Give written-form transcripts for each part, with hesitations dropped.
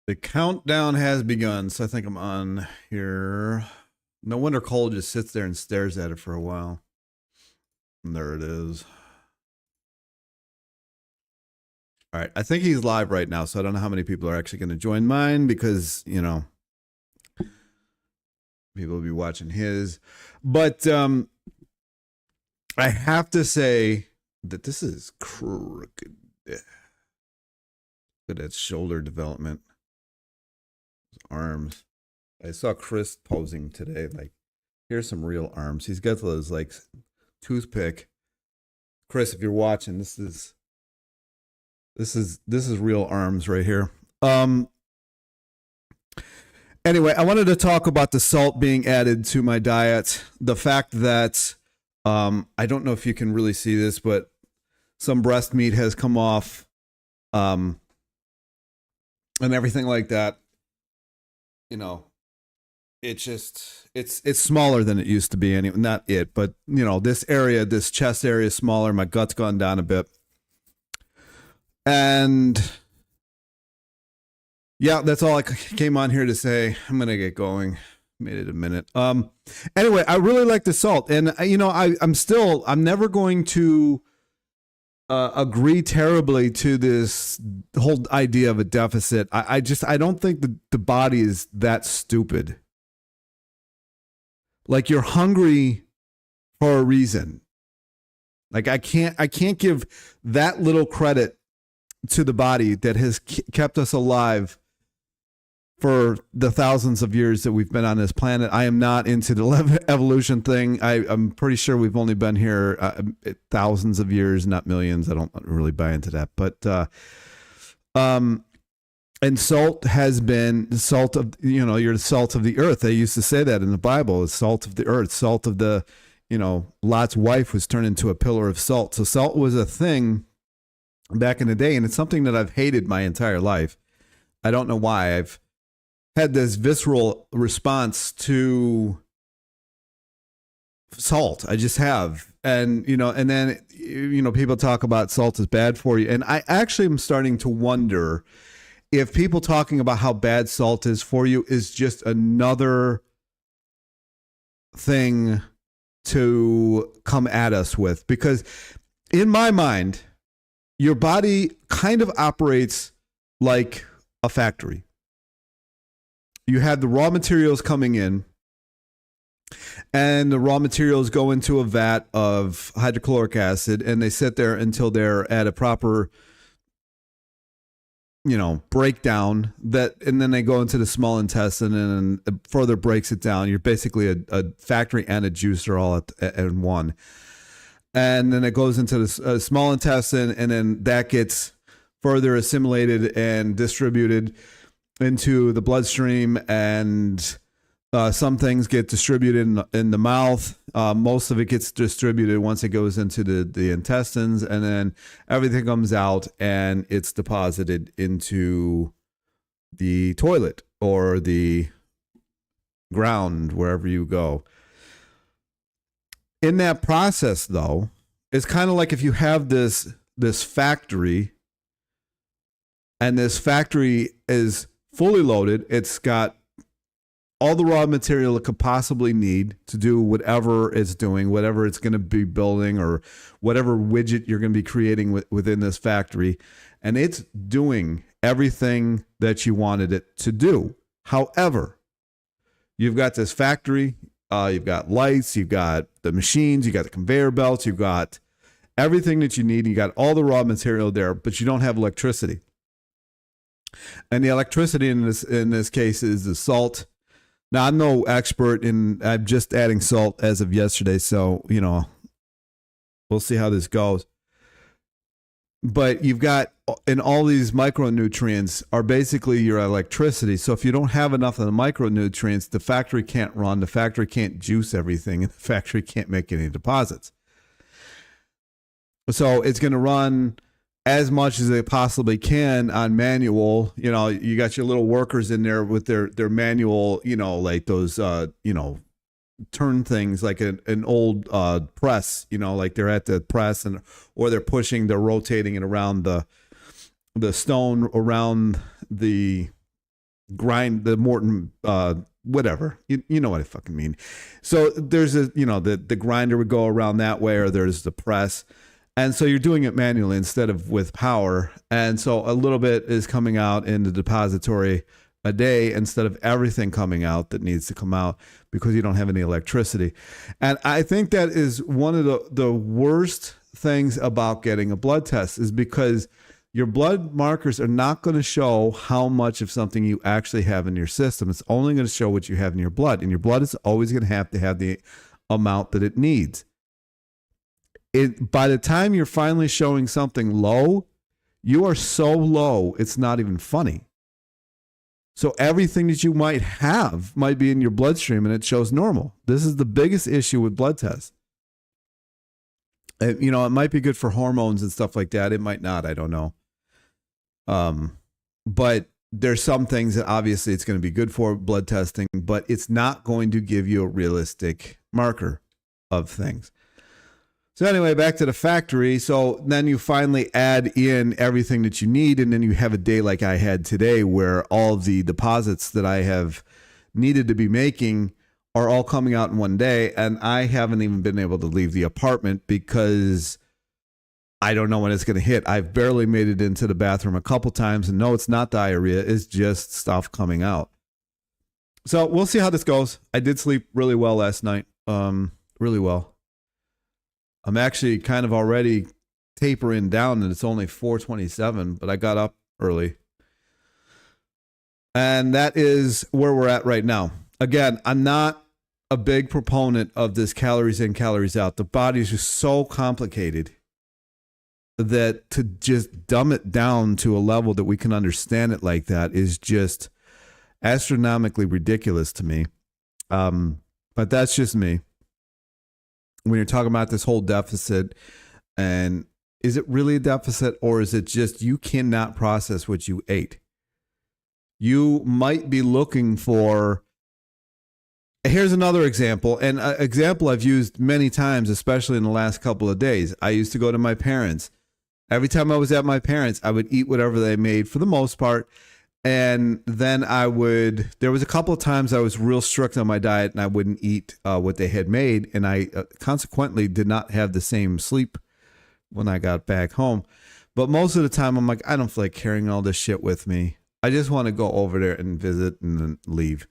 The countdown has begun, so I think I'm on here. No wonder Cole just sits there and stares at it for a while. And there it is. All right, I think he's live right now, so I don't know how many people are actually going to join mine because, people will be watching his. But I have to say that this is crooked. Look at that shoulder development. Arms. I saw Chris posing today. Like, here's some real arms. He's got those like toothpick. Chris, if you're watching, this is real arms right here. Anyway, I wanted to talk about the salt being added to my diet. The fact that I don't know if you can really see this, but some breast meat has come off, and everything like that. It's smaller than it used to be. Anyway, not it, but this area, this chest area is smaller. My gut's gone down a bit. And yeah, that's all I came on here to say. I'm going to get going. Made it a minute. Anyway, I really like the salt, and I'm never going to agree terribly to this whole idea of a deficit. I don't think the body is that stupid. Like, you're hungry for a reason. Like, I can't give that little credit to the body that has kept us alive for the thousands of years that we've been on this planet. I am not into the evolution thing. I'm pretty sure we've only been here thousands of years, not millions. I don't really buy into that. But and salt has been salt of, you're the salt of the earth. They used to say that in the Bible, it's salt of the earth, salt of the, Lot's wife was turned into a pillar of salt. So salt was a thing back in the day, and it's something that I've hated my entire life. I don't know why. I've had this visceral response to salt. I just have. And, and then, people talk about salt is bad for you. And I actually am starting to wonder if people talking about how bad salt is for you is just another thing to come at us with. Because in my mind, your body kind of operates like a factory. You have the raw materials coming in, and the raw materials go into a vat of hydrochloric acid, and they sit there until they're at a proper, breakdown, and then they go into the small intestine and it further breaks it down. You're basically a factory and a juicer all at one. And then it goes into the small intestine, and then that gets further assimilated and distributed into the bloodstream, and some things get distributed in the mouth. Most of it gets distributed once it goes into the intestines, and then everything comes out and it's deposited into the toilet or the ground, wherever you go. In that process, though, it's kind of like if you have this factory, and this factory is fully loaded. It's got all the raw material it could possibly need to do whatever it's doing, whatever it's going to be building, or whatever widget you're going to be creating within this factory. And it's doing everything that you wanted it to do. However, you've got this factory, you've got lights, you've got the machines, you got the conveyor belts, you've got everything that you need. You got all the raw material there, but you don't have electricity. And the electricity in this case is the salt. Now, I'm no expert I'm just adding salt as of yesterday, so, we'll see how this goes. But you've got, and all these micronutrients are basically your electricity. So if you don't have enough of the micronutrients, the factory can't run, the factory can't juice everything, and the factory can't make any deposits. So it's going to run as much as they possibly can on manual. You got your little workers in there with their manual, like those, turn things like an old press, like they're at the press, or they're rotating it around the stone around the grind the Morton, whatever. You know what I fucking mean. So there's the grinder would go around that way, or there's the press. And so you're doing it manually instead of with power. And so a little bit is coming out in the depository a day instead of everything coming out that needs to come out because you don't have any electricity. And I think that is one of the worst things about getting a blood test, is because your blood markers are not going to show how much of something you actually have in your system. It's only going to show what you have in your blood. And your blood is always going to have the amount that it needs. By the time you're finally showing something low, you are so low, it's not even funny. So everything that you might have might be in your bloodstream and it shows normal. This is the biggest issue with blood tests. It might be good for hormones and stuff like that. It might not. I don't know. But there's some things that obviously it's going to be good for blood testing, but it's not going to give you a realistic marker of things. So anyway, back to the factory. So then you finally add in everything that you need, and then you have a day like I had today where all of the deposits that I have needed to be making are all coming out in one day, and I haven't even been able to leave the apartment because I don't know when it's going to hit. I've barely made it into the bathroom a couple times, and no, it's not diarrhea. It's just stuff coming out. So we'll see how this goes. I did sleep really well last night, really well. I'm actually kind of already tapering down, and it's only 4:27, but I got up early. And that is where we're at right now. Again, I'm not a big proponent of this calories in, calories out. The body is just so complicated that to just dumb it down to a level that we can understand it like that is just astronomically ridiculous to me. But that's just me. When you're talking about this whole deficit, and is it really a deficit, or is it just you cannot process what you ate? You might be looking for, here's another example, and an example I've used many times, especially in the last couple of days. I used to go to my parents. Every time I was at my parents', I would eat whatever they made for the most part. And then there was a couple of times I was real strict on my diet and I wouldn't eat what they had made. And I consequently did not have the same sleep when I got back home. But most of the time I'm like, I don't feel like carrying all this shit with me. I just want to go over there and visit and then leave.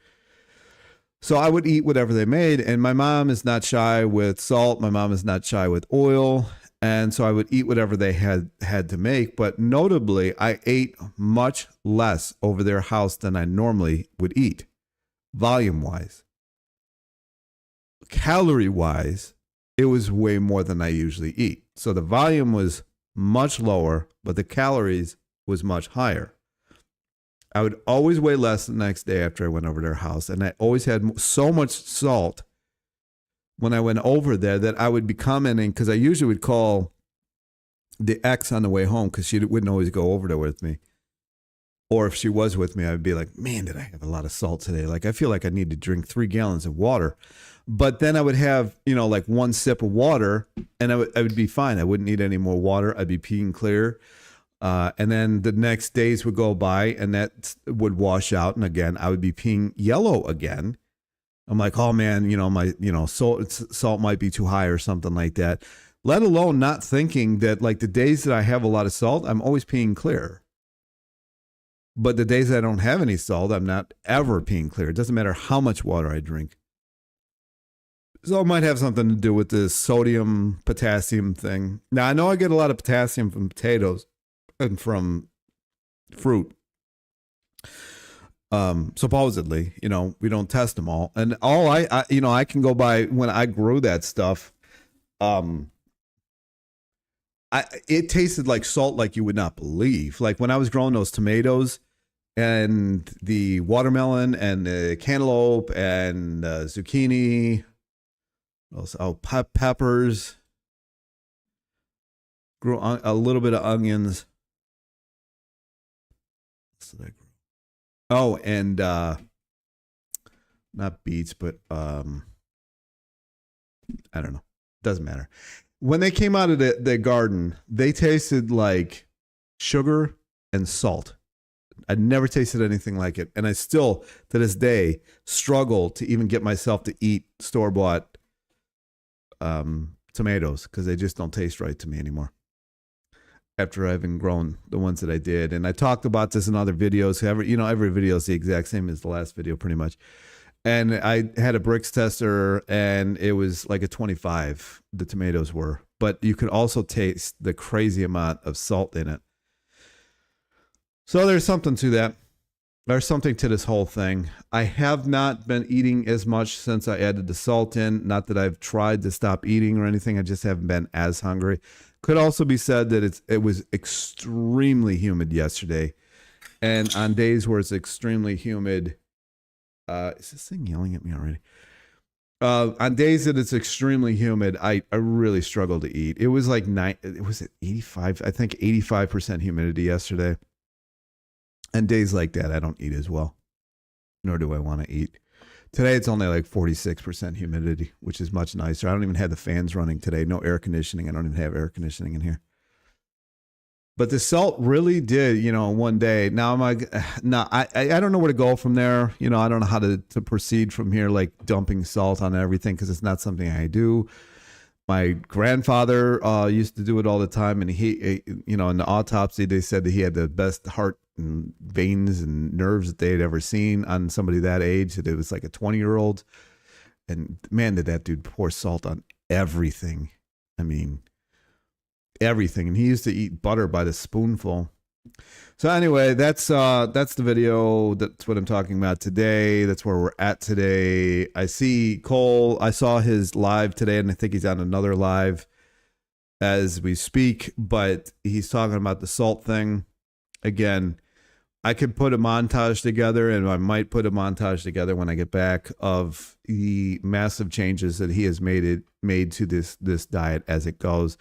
So I would eat whatever they made. And my mom is not shy with salt. My mom is not shy with oil. And so I would eat whatever they had to make. But notably, I ate much less over their house than I normally would eat, volume-wise. Calorie-wise, it was way more than I usually eat. So the volume was much lower, but the calories was much higher. I would always weigh less the next day after I went over their house. And I always had so much salt when I went over there that I would be commenting, because I usually would call the ex on the way home because she wouldn't always go over there with me. Or if she was with me, I'd be like, man, did I have a lot of salt today? Like, I feel like I need to drink 3 gallons of water. But then I would have, like 1 sip of water and I would be fine. I wouldn't need any more water. I'd be peeing clear. And then the next days would go by and that would wash out. And again, I would be peeing yellow again. I'm like, oh man, my, salt might be too high or something like that. Let alone not thinking that like the days that I have a lot of salt, I'm always peeing clear. But the days I don't have any salt, I'm not ever peeing clear. It doesn't matter how much water I drink. So it might have something to do with this sodium, potassium thing. Now I know I get a lot of potassium from potatoes and from fruit. Supposedly, we don't test them all. And all I can go by when I grew that stuff. It tasted like salt like you would not believe. Like when I was growing those tomatoes and the watermelon and the cantaloupe and zucchini, peppers, grew a little bit of onions. What did I grow? Oh, and not beets, but I don't know. Doesn't matter. When they came out of the garden, they tasted like sugar and salt. I'd never tasted anything like it. And I still, to this day, struggle to even get myself to eat store-bought tomatoes because they just don't taste right to me anymore after having grown the ones that I did. And I talked about this in other videos. Every video is the exact same as the last video pretty much. And I had a bricks tester and it was like a 25, the tomatoes were. But you could also taste the crazy amount of salt in it. So there's something to that. There's something to this whole thing. I have not been eating as much since I added the salt in. Not that I've tried to stop eating or anything. I just haven't been as hungry. Could also be said that it was extremely humid yesterday. And on days where it's extremely humid, is this thing yelling at me already? On days that it's extremely humid, I really struggle to eat. It was like it was at 85, I think 85% humidity yesterday. And days like that, I don't eat as well, nor do I want to eat. Today, it's only like 46% humidity, which is much nicer. I don't even have the fans running today. No air conditioning. I don't even have air conditioning in here. But the salt really did, one day. Now I'm like, no, I don't know where to go from there. I don't know how to proceed from here, like dumping salt on everything, because it's not something I do. My grandfather used to do it all the time, and he, in the autopsy, they said that he had the best heart and veins and nerves that they had ever seen on somebody that age. That it was like a 20-year-old, and man, did that dude pour salt on everything. I mean, everything. And he used to eat butter by the spoonful. So anyway, that's the video. That's what I'm talking about today. That's where we're at today. I see Cole. I saw his live today, and I think he's on another live as we speak, but he's talking about the salt thing. Again, I could put a montage together, and I might put a montage together when I get back of the massive changes that he has made to this diet as it goes.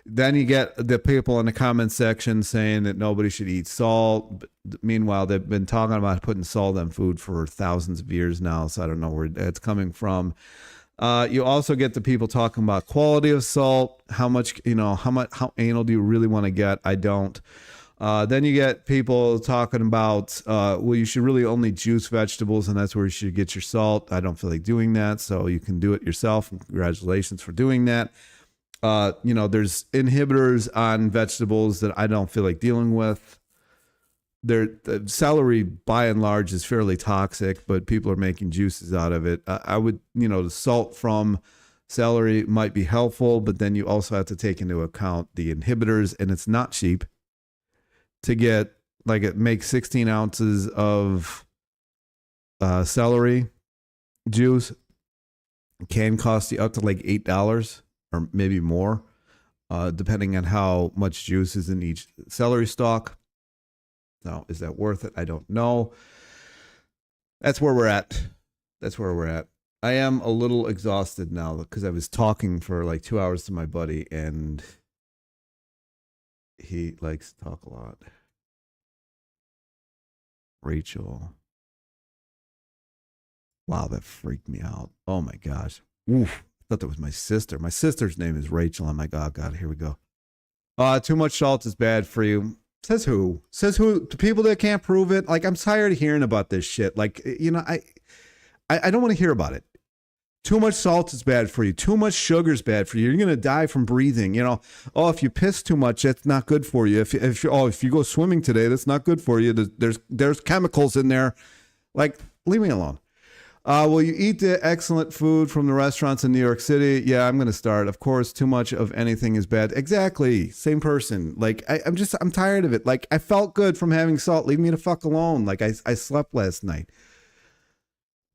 Then you get the people in the comment section saying that nobody should eat salt. Meanwhile, they've been talking about putting salt on food for thousands of years now, so I don't know where that's coming from. You also get the people talking about quality of salt, how anal do you really want to get? I don't. Then you get people talking about, well, you should really only juice vegetables, and that's where you should get your salt. I don't feel like doing that, so you can do it yourself. And congratulations for doing that. There's inhibitors on vegetables that I don't feel like dealing with. The celery, by and large, is fairly toxic, but people are making juices out of it. I would, the salt from celery might be helpful, but then you also have to take into account the inhibitors, and it's not cheap to get. Like, it makes 16 ounces of celery juice. It can cost you up to like $8 or maybe more, depending on how much juice is in each celery stalk. Now, is that worth it? I don't know. That's where we're at. I am a little exhausted now because I was talking for like 2 hours to my buddy, and he likes to talk a lot. Rachel. Wow, that freaked me out. Oh my gosh. Oof. I thought that was my sister. My sister's name is Rachel. I'm like, oh God, here we go. Too much salt is bad for you. Says who? To people that can't prove it. Like, I'm tired of hearing about this shit. Like, I don't want to hear about it. Too much salt is bad for you. Too much sugar is bad for you. You're going to die from breathing. If you piss too much, that's not good for you. If you go swimming today, that's not good for you. There's chemicals in there. Like, leave me alone. Will you eat the excellent food from the restaurants in New York City? Yeah, I'm going to start. Of course, too much of anything is bad. Exactly. Same person. Like, I'm tired of it. Like, I felt good from having salt. Leave me the fuck alone. Like, I slept last night.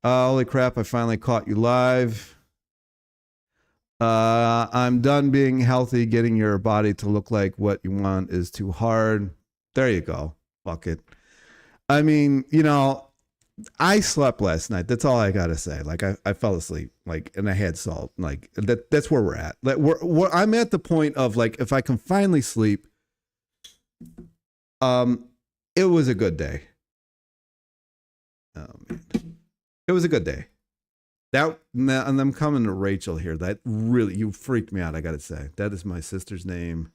Holy crap, I finally caught you live. I'm done being healthy. Getting your body to look like what you want is too hard. There you go. Fuck it. I mean, I slept last night. That's all I got to say. Like, I fell asleep, like, and I had salt. Like, that's where we're at. Like, I'm at the point of, like, if I can finally sleep, it was a good day. Oh, man. It was a good day. And I'm coming to Rachel here. That really, you freaked me out, I got to say. That is my sister's name.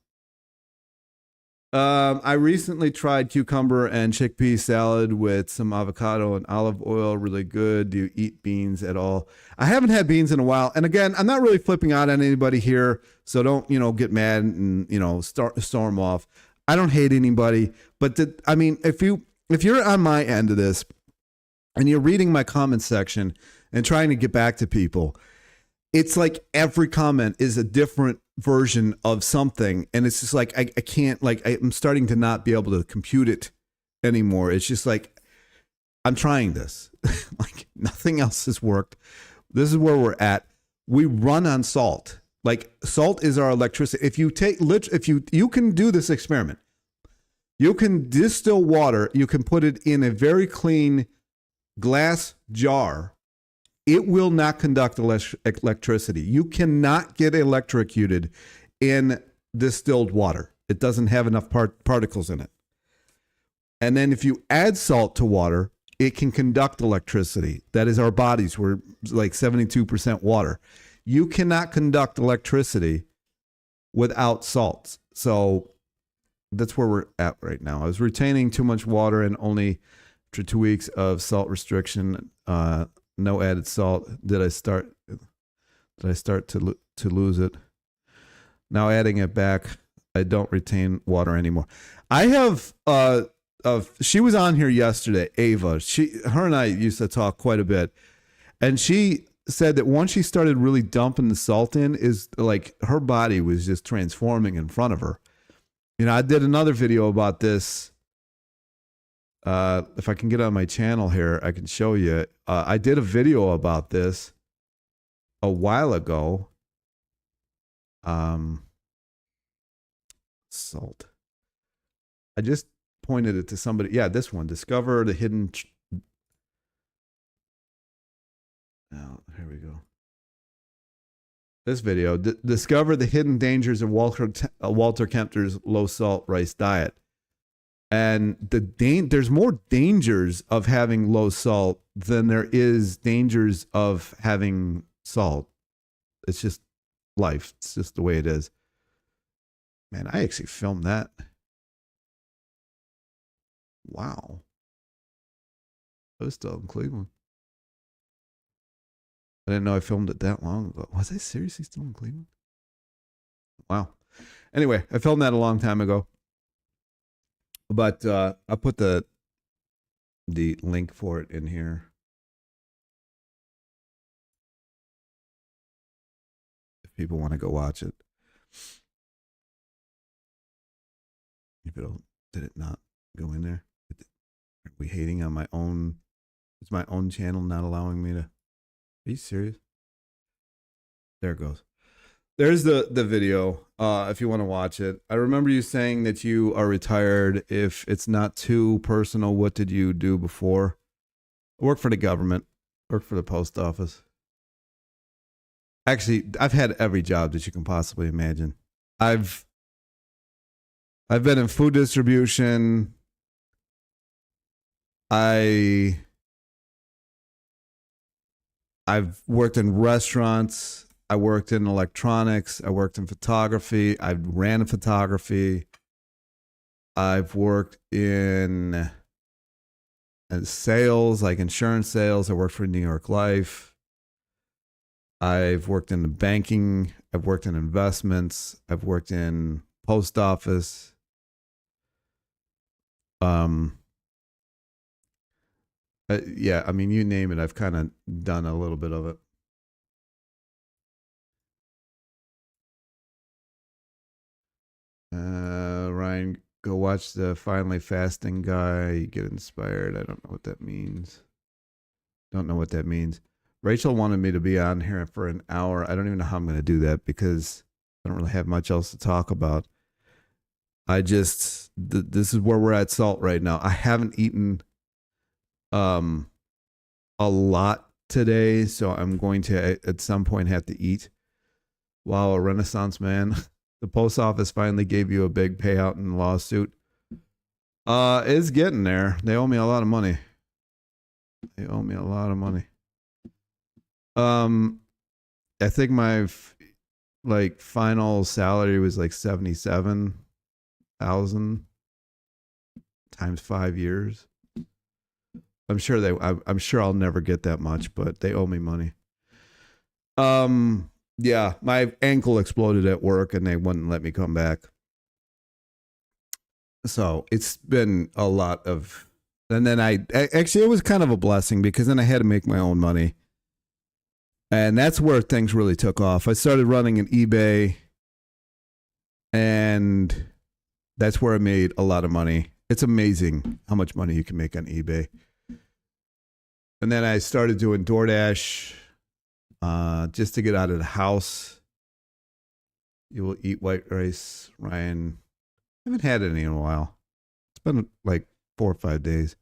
I recently tried cucumber and chickpea salad with some avocado and olive oil. Really good. Do you eat beans at all? I haven't had beans in a while. And again, I'm not really flipping out on anybody here, so don't get mad and storm off. I don't hate anybody, but I mean, if you're on my end of this and you're reading my comment section and trying to get back to people, it's like every comment is a different version of something, and it's just like I can't, like, I'm starting to not be able to compute it anymore. It's just like I'm trying this. Like nothing else has worked. This is where we're at. We run on salt. Like salt is our electricity. If you you can do this experiment. You can distill water, you can put it in a very clean glass jar. It will not conduct electricity. You cannot get electrocuted in distilled water. It doesn't have enough particles in it. And then if you add salt to water, it can conduct electricity. That is our bodies. We're like 72% water. You cannot conduct electricity without salts. So that's where we're at right now. I was retaining too much water, and only after 2 weeks of salt restriction, no added salt, did I start to lose it. Now adding it back, I don't retain water anymore. I have she was on here yesterday, Ava. Her and I used to talk quite a bit, and she said that once she started really dumping the salt in, is like her body was just transforming in front of her. I did another video about this. If I can get on my channel here, I can show you. I did a video about this a while ago. Salt. I just pointed it to somebody. Yeah, this one. Discover the hidden. Oh, here we go. This video. Discover the hidden dangers of Walter Kempter's low salt rice diet. And there's more dangers of having low salt than there is dangers of having salt. It's just life. It's just the way it is. Man, I actually filmed that. Wow. I was still in Cleveland. I didn't know I filmed it that long ago. Was I seriously still in Cleveland? Wow. Anyway, I filmed that a long time ago. But I'll put the link for it in here. If people want to go watch it. Did it not go in there? Are we hating on my own? Is my own channel not allowing me to? Are you serious? There it goes. There's the video, if you want to watch it. I remember you saying that you are retired. If it's not too personal, what did you do before? I worked for the government. Worked for the post office. Actually, I've had every job that you can possibly imagine. I've been in food distribution. I've worked in restaurants. I worked in electronics. I worked in photography. I ran photography. I've worked in sales, like insurance sales. I worked for New York Life. I've worked in the banking. I've worked in investments. I've worked in post office. Yeah, I mean, you name it. I've kind of done a little bit of it. Ryan, go watch the Finally Fasting guy. You get inspired. I don't know what that means. Don't know what that means. Rachel wanted me to be on here for an hour. I don't even know how I'm going to do that because I don't really have much else to talk about. This is where we're at salt right now. I haven't eaten a lot today, so I'm going to at some point have to eat. Wow, a Renaissance man. The post office finally gave you a big payout in the lawsuit. It's getting there. They owe me a lot of money. I think my final salary was like 77. $100,000 times 5 years. I'm sure I'll never get that much, but they owe me money. Yeah, my ankle exploded at work and they wouldn't let me come back. So it's been a lot of, and then actually, it was kind of a blessing because then I had to make my own money. And that's where things really took off. I started running an eBay, and that's where I made a lot of money. It's amazing how much money you can make on eBay. And then I started doing DoorDash just to get out of the house. You will eat white rice, Ryan. I haven't had any in a while. It's been like 4 or 5 days.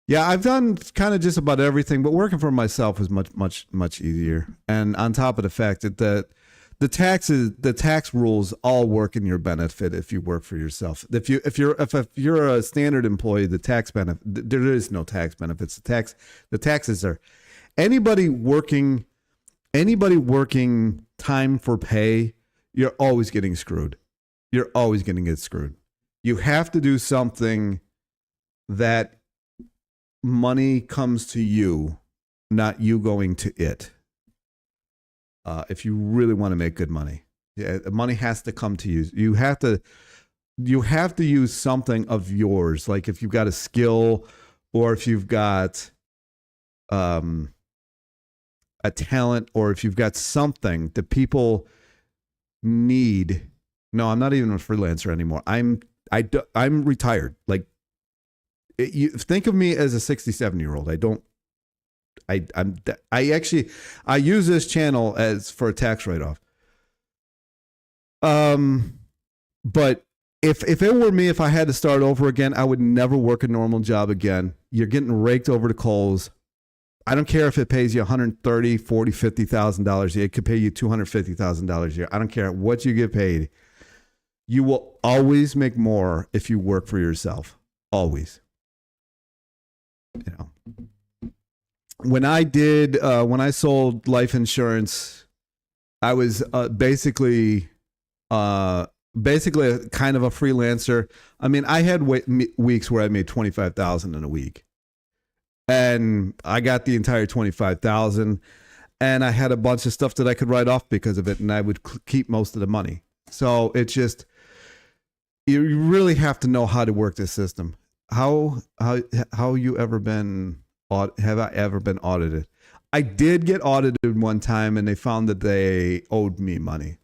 Yeah, I've done kind of just about everything, but working for myself is much easier. And on top of the fact that the tax rules all work in your benefit if you work for yourself. If you're a standard employee, the tax benefit, there is no tax benefits. The taxes are anybody working time for pay, you're always getting screwed. You're always going to get screwed. You have to do something that money comes to you, not you going to it. If you really want to make good money, money has to come to you. You have to use something of yours. Like if you've got a skill or if you've got a talent or if you've got something that people need. No, I'm not even a freelancer anymore. I'm retired. Like you think of me as a 67-year-old. I use this channel as for a tax write-off. But if it were me, if I had to start over again, I would never work a normal job again. You're getting raked over the coals. I don't care if it pays you $130,000, $40,000, $50,000 a year. It could pay you $250,000 a year. I don't care what you get paid. You will always make more if you work for yourself. Always. You know. When I sold life insurance, I was basically a kind of a freelancer. I mean, I had weeks where I made $25,000 in a week, and I got the entire $25,000, and I had a bunch of stuff that I could write off because of it, and I would keep most of the money. So it's just you really have to know how to work this system. How you ever been? Have I ever been audited? I did get audited one time, and they found that they owed me money.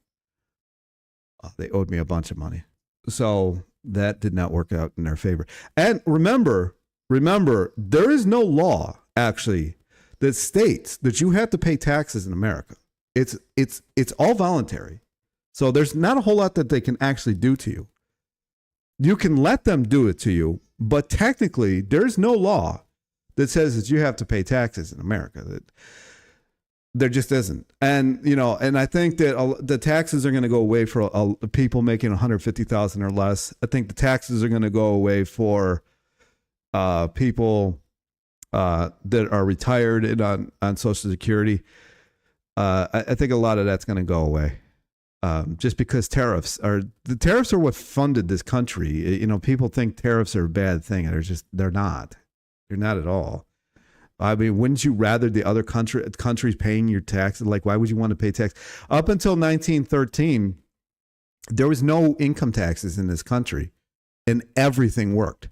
They owed me a bunch of money, so that did not work out in their favor. And remember, there is no law actually that states that you have to pay taxes in America. It's all voluntary, so there's not a whole lot that they can actually do to you. You can let them do it to you, but technically, there's no law that says that you have to pay taxes in America. That there just isn't. And, you know, and I think that the taxes are going to go away for people making $150,000 or less. I think the taxes are going to go away for people that are retired and on Social Security. I think a lot of that's going to go away. Just because tariffs are what funded this country. You know, people think tariffs are a bad thing. They're not. They're not at all. I mean, wouldn't you rather the other countries paying your taxes? Like, why would you want to pay tax? Up until 1913, there was no income taxes in this country, and everything worked.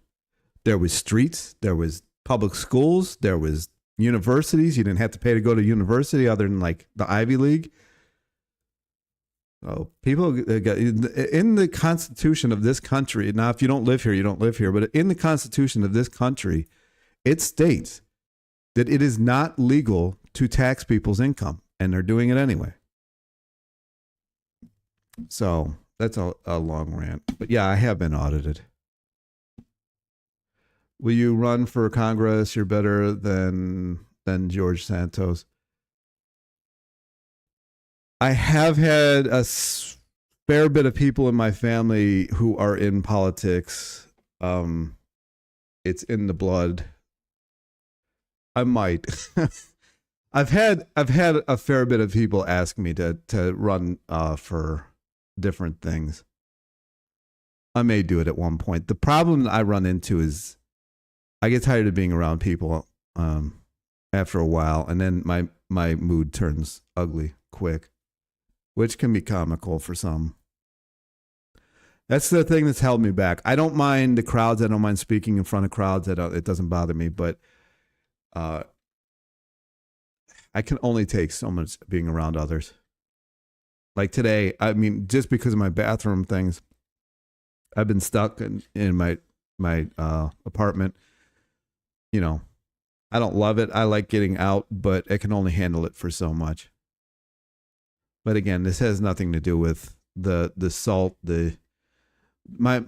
There was streets, there was public schools, there was universities. You didn't have to pay to go to university other than like the Ivy League. Oh, people got in the Constitution of this country. Now, if you don't live here, you don't live here. But in the Constitution of this country, it states that it is not legal to tax people's income, and they're doing it anyway. So that's a long rant. But yeah, I have been audited. Will you run for Congress? You're better than George Santos. I have had a fair bit of people in my family who are in politics. It's in the blood. I might. I've had a fair bit of people ask me to run for different things. I may do it at one point. The problem I run into is I get tired of being around people after a while, and then my mood turns ugly quick, which can be comical for some. That's the thing that's held me back. I don't mind the crowds. I don't mind speaking in front of crowds. It doesn't bother me, but I can only take so much being around others. Like today, I mean, just because of my bathroom things, I've been stuck in my apartment. You know, I don't love it. I like getting out, but I can only handle it for so much. But again, this has nothing to do with the salt. My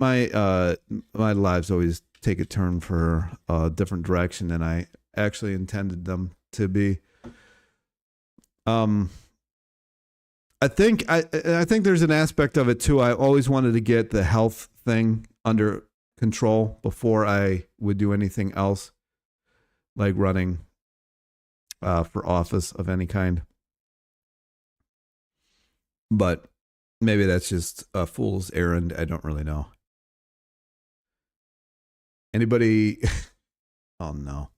lives always take a turn for a different direction than I actually intended them to be. I think there's an aspect of it too. I always wanted to get the health thing under control before I would do anything else, like running for office of any kind. But maybe that's just a fool's errand. I don't really know. Anybody? Oh no,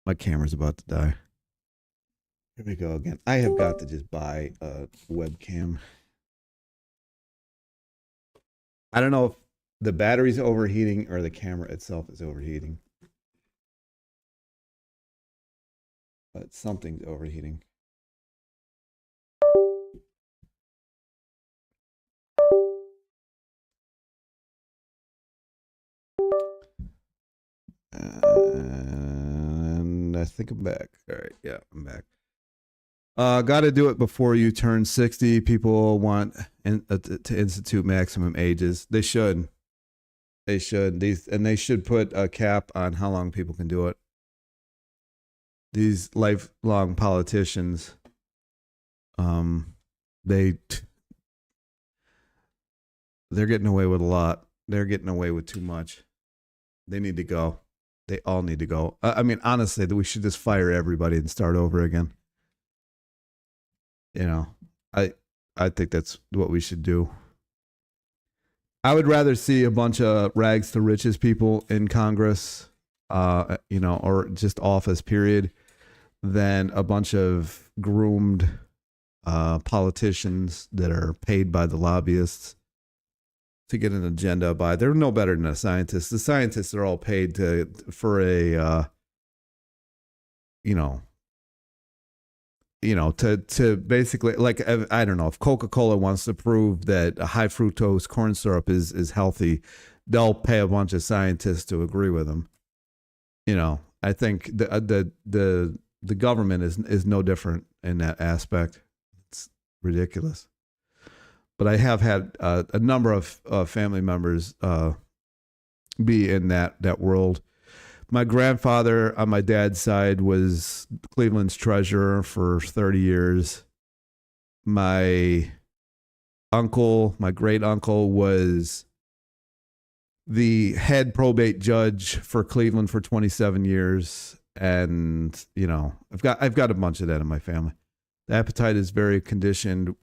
my camera's about to die. Here we go again. I have got to just buy a webcam. I don't know if the battery's overheating or the camera itself is overheating. But something's overheating. And I think I'm back. All right, yeah, I'm back. Got to do it before you turn 60. People want to institute maximum ages. They should. They should. They should put a cap on how long people can do it. These lifelong politicians, they're getting away with a lot. They're getting away with too much. They need to go. They all need to go. I mean, honestly, we should just fire everybody and start over again. You know, I think that's what we should do. I would rather see a bunch of rags to riches people in Congress, or just office, period, than a bunch of groomed politicians that are paid by the lobbyists to get an agenda by. They're no better than a scientist. The scientists are all paid for a, to basically, like, I don't know, if Coca-Cola wants to prove that a high fructose corn syrup is healthy, they'll pay a bunch of scientists to agree with them. I think the government is no different in that aspect. It's ridiculous. But I have had a number of family members be in that world. My grandfather on my dad's side was Cleveland's treasurer for 30 years. My great uncle, was the head probate judge for Cleveland for 27 years. And, I've got a bunch of that in my family. The appetite is very conditioned.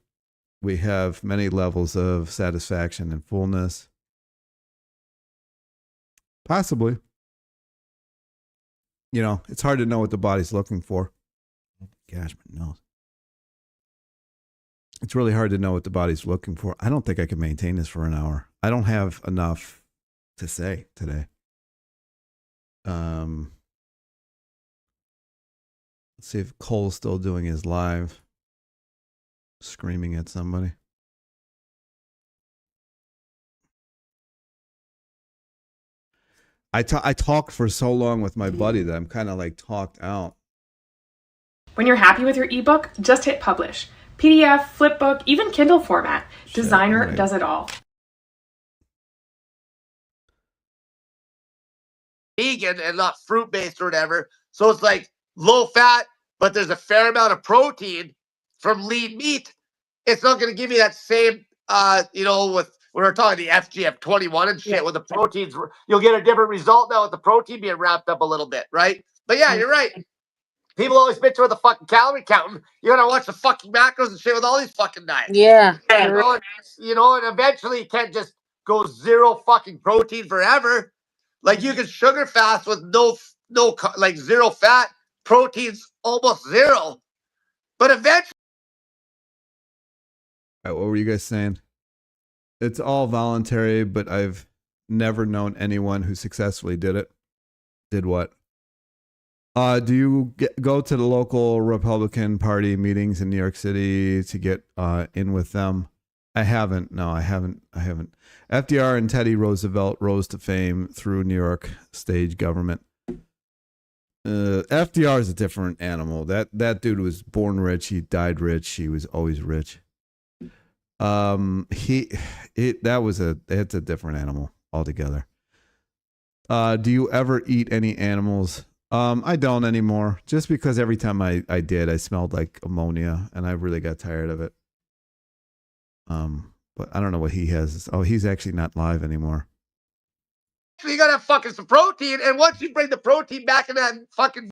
We have many levels of satisfaction and fullness. Possibly. It's hard to know what the body's looking for. Gosh, my nose. It's really hard to know what the body's looking for. I don't think I can maintain this for an hour. I don't have enough to say today. Let's see if Cole's still doing his live. Screaming at somebody. I talked for so long with my buddy that I'm kind of like talked out. When you're happy with your ebook, just hit publish. PDF, flipbook, even Kindle format. Designer does it all. Vegan and not fruit-based or whatever. So it's like low fat, but there's a fair amount of protein from lean meat. It's not going to give you that same, with when we're talking the FGF21 and shit, with the proteins, you'll get a different result now with the protein being wrapped up a little bit, right? But yeah, you're right. People always bitch about the fucking calorie counting. You gotta watch the fucking macros and shit with all these fucking diets. Yeah. And eventually you can't just go zero fucking protein forever. Like you can sugar fast with like zero fat, protein's almost zero. But eventually, what were you guys saying? It's all voluntary, but I've never known anyone who successfully did it. Did what? Do you go to the local Republican Party meetings in New York City to get in with them? I haven't. No, I haven't. FDR and Teddy Roosevelt rose to fame through New York stage government. FDR is a different animal. That dude was born rich. He died rich. He was always rich. It's a different animal altogether. Do you ever eat any animals? I don't anymore, just because every time I did, I smelled like ammonia, and I really got tired of it. But I don't know what he has. Oh, he's actually not live anymore. you gotta have fucking some protein, and once you bring the protein back in that fucking...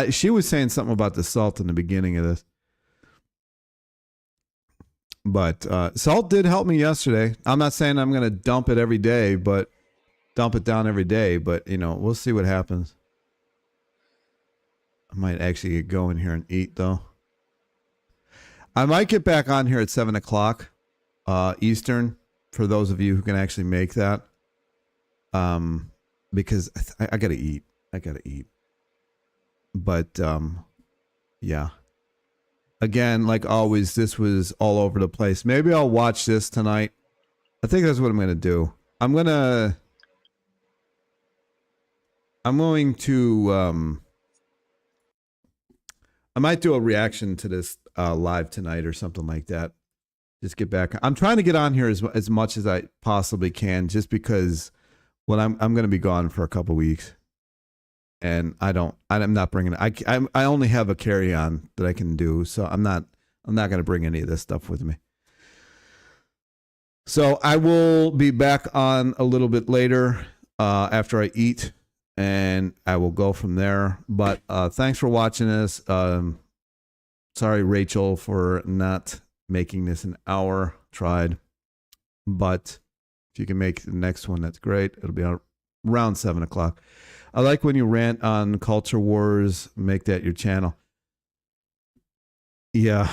She was saying something about the salt in the beginning of this. But salt did help me yesterday. I'm not saying I'm going to dump it every day, but dump it down every day. But, we'll see what happens. I might actually get going here and eat, though. I might get back on here at 7 o'clock Eastern, for those of you who can actually make that. Because I got to eat. But, yeah. Again, like always, this was all over the place. Maybe I'll watch this tonight. I think that's what I'm going to do. I'm going to, I might do a reaction to this live tonight or something like that. Just get back. I'm trying to get on here as much as I possibly can, just because I'm going to be gone for a couple weeks. And I'm not bringing it. I only have a carry-on that I can do, so I'm not going to bring any of this stuff with me. So I will be back on a little bit later after I eat, and I will go from there. But thanks for watching this. Sorry, Rachel, for not making this an hour. Tried, but if you can make the next one, that's great. It'll be around 7 o'clock. I like when you rant on culture wars, make that your channel. Yeah.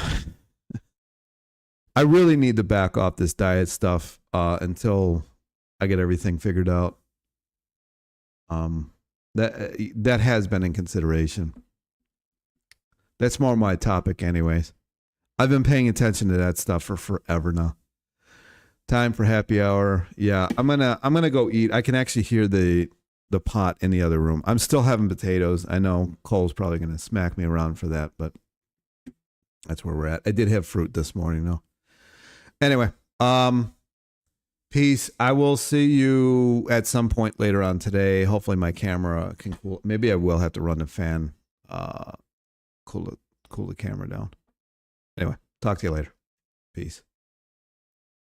I really need to back off this diet stuff until I get everything figured out. That has been in consideration. That's more my topic anyways. I've been paying attention to that stuff for forever now. Time for happy hour. Yeah, I'm gonna go eat. I can actually hear the pot in the other room. I'm still having potatoes. I know Cole's probably going to smack me around for that, but that's where we're at. I did have fruit this morning, though. Anyway, peace. I will see you at some point later on today. Hopefully my camera can cool. Maybe I will have to run the fan, cool the camera down. Anyway, talk to you later. Peace.